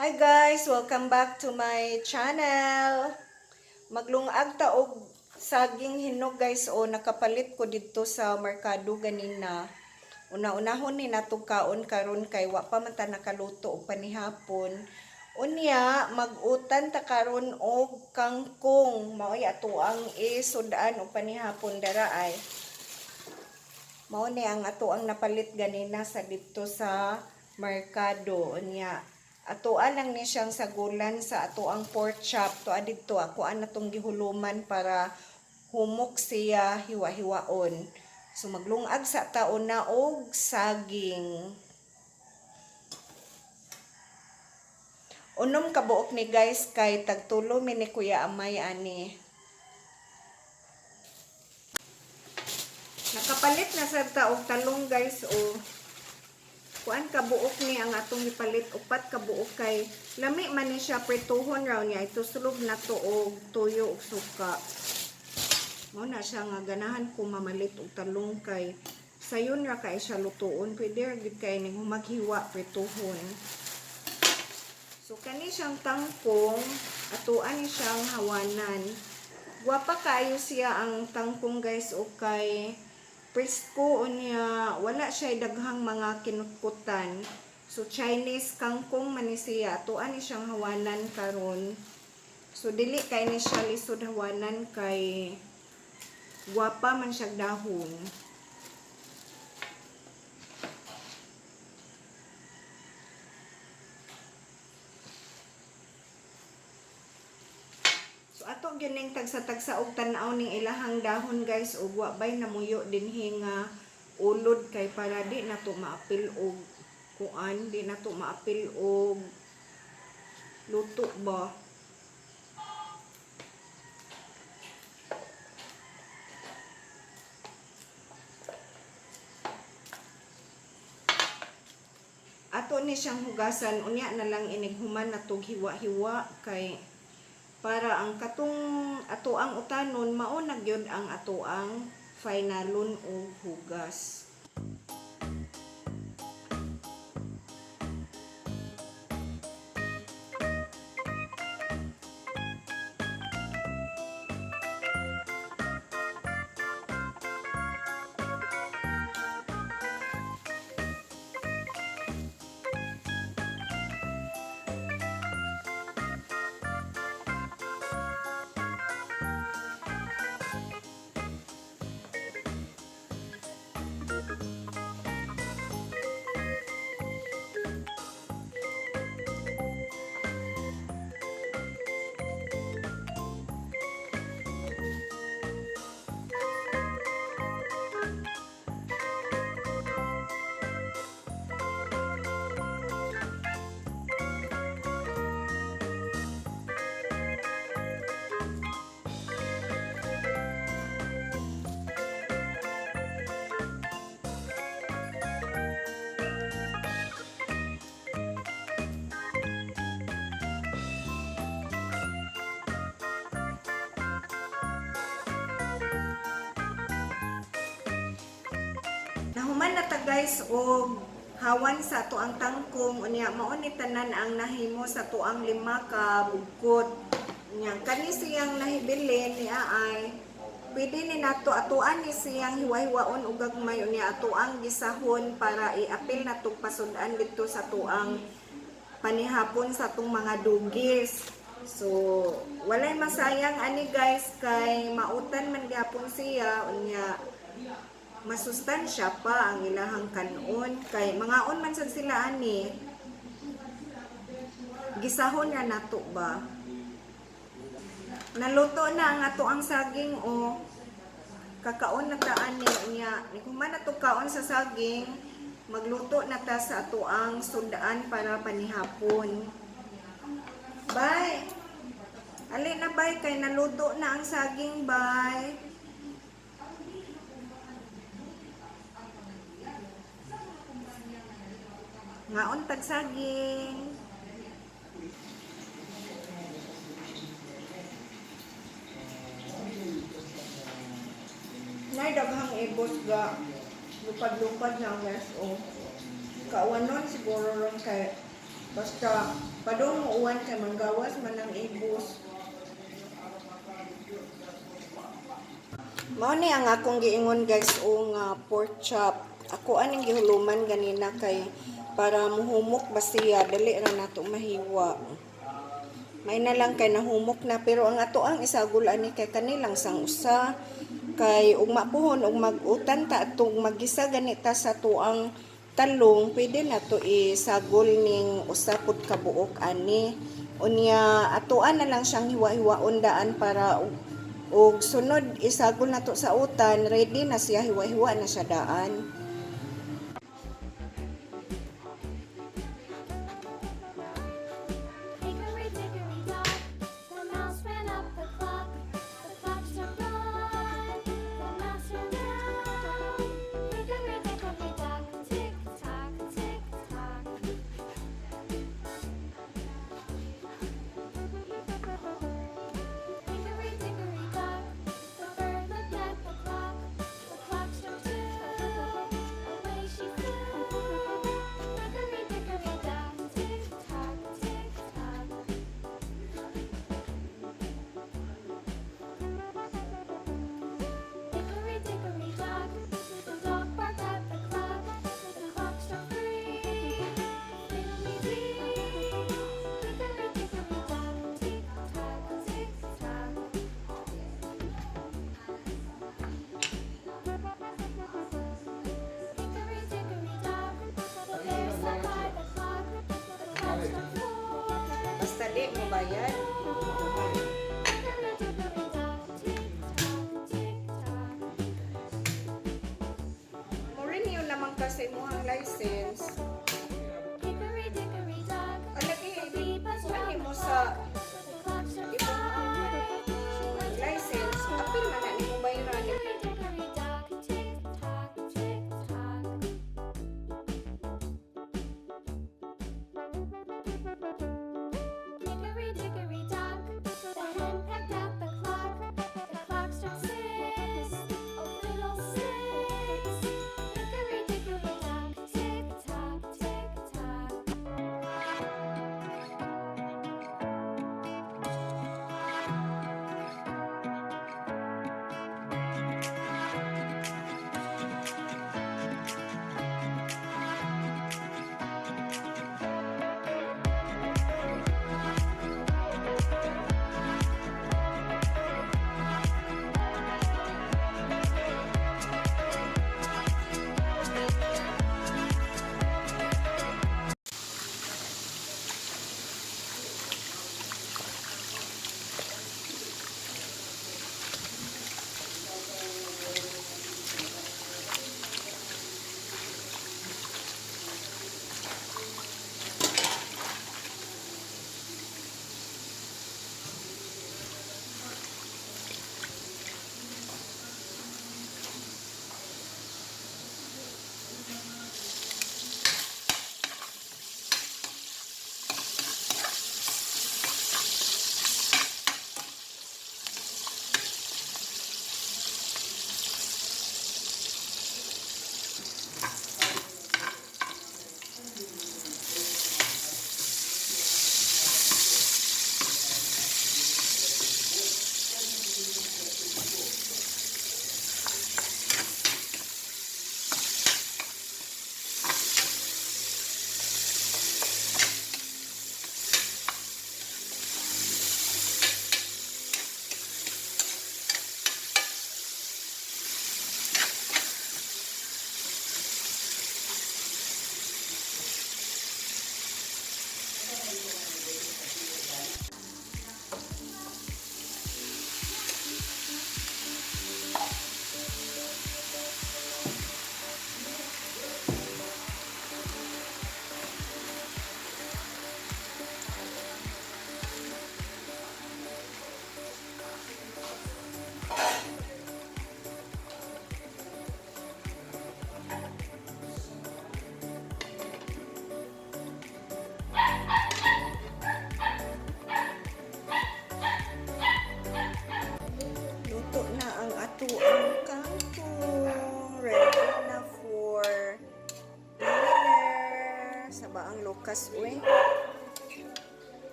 Hi guys! Welcome back to my channel. Maglungag ta og saging hinog guys o nakapalit ko dito sa merkado ganina. Una-unahon ni natong kaon karon kay wa pa man ta nakaluto og panihapon. Unya mag-utan ta karon og kangkong. Maoy ato ang isudan og panihapon dara ay. Mao ni ang ato ang napalit ganina sa dito sa merkado. Unya atoan lang ni siyang sagulan sa ato ang pork chop. To adito ako an natong gihuluman para humok siya hiwa-hiwaon. So maglungag sa taon na og saging. Unom kabuok ni guys kay tagtulo mi ni Kuya Amay ani. Nakapalit na sa taog talong guys o. Kuan kabuok ni ang atong gipalit upat kabuok kay lami man ni siya prituhon raw niya ito sulog na to og tuyo ug suka. Mo na siya nga ganahan ko mamalit og talong kay sayon ra kay siya lutuon pwede ra gid kay ning maghiwa prituhon. So kani siyang tangkong atuan ni siyang hawanan. Guwapa kayo siya ang tangkong guys o kay presko unya wala siya daghang mga kinutkutan. So Chinese kangkong man ni siya atuan ni siyang hawanan karon. So dili kay ni siya lisod hawanan kay guwapa man siya dahon. So ato gining tagsa-tagsa og tan-aw ning ilahang dahon guys ug wa bay namuyo dinhi nga ulod kay para di nato maapil og kuan, di nato maapil og luto ba. Ato ni siyang hugasan unya na lang inighuman natog hiwa-hiwa kay para ang katong ato ang utanon mao na gyud ang ato ang finalon og hugas. Nahuman na ta guys og hawan sa ato ang tangkong unya mao ni tanan ang nahimo sa ato ang 5 ka bugkot. Unya kani siyang nahibilin ni ay pwede ni nato atuan ni siyang hiwa-hiwaon og gagmay unya ato ang gisahon para iapil nato pasud-an dito sa ato ang panihapon sa atong mga dugis. So walay masayang ani guys kay mautan man gyapon siya unya masustansya pa ang ilahang kanon kay mangaon man sad sila ani gisahon na nato ba naluto na ang ato ang saging o kakaon na ta ani niya kung man ato kaon sa saging magluto na ta sa ato ang sundaan para panihapon. Bye ali na bye kay naluto na ang saging. Bye. Ngaon tag saging. Nay daghang ibos ga lupad-lupad na guys o. Kauwanon siguro ron kay basta Padong mo uwan kay manggawas man ang ibos. Mao ni ang akong giingon guys o nga pork chop. Ako aning gihuluman ganina kay para muhumok ba siya dali ra nato mahiwa. May na lang kay nahumok na pero ang ato ang isagol ani kay kanilang sang usa kay ug mapuhon ug mag-utan ta atong magisa ganita sa tuang talong pwede na to isagol ning usa pud ka buok ani unya atuan na lang siyang hiwa-hiwaon daan para ug sunod isagol na to sa utan ready na siya hiwa-hiwa na siya daan.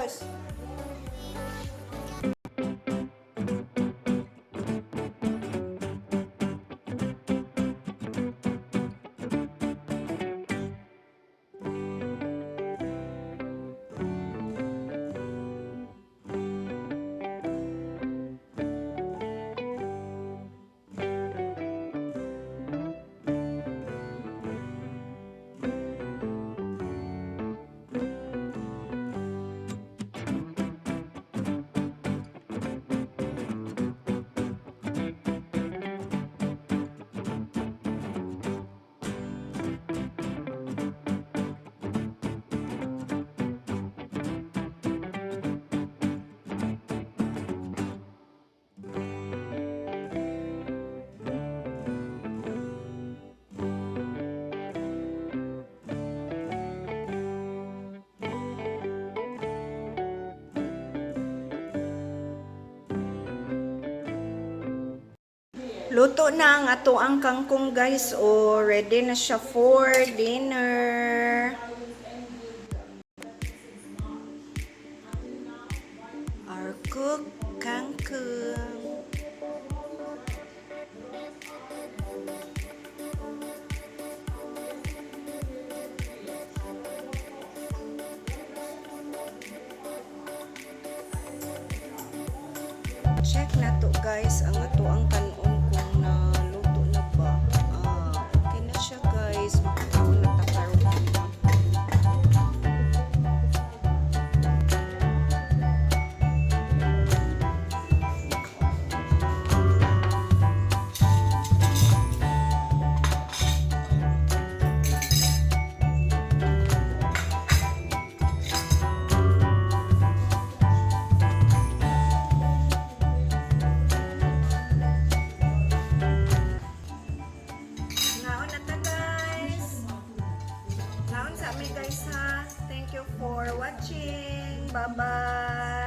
guys. Luto na ang ato ang kangkong guys. O, ready na siya for dinner. Our cooked kangkong. Check na to guys ang ato ang kanon kung naluto na ba. Okay na siya guys. Makataon na takaroon. Naon na ta guys. Naon sa amin guys ha. Thank you for watching. Bye bye.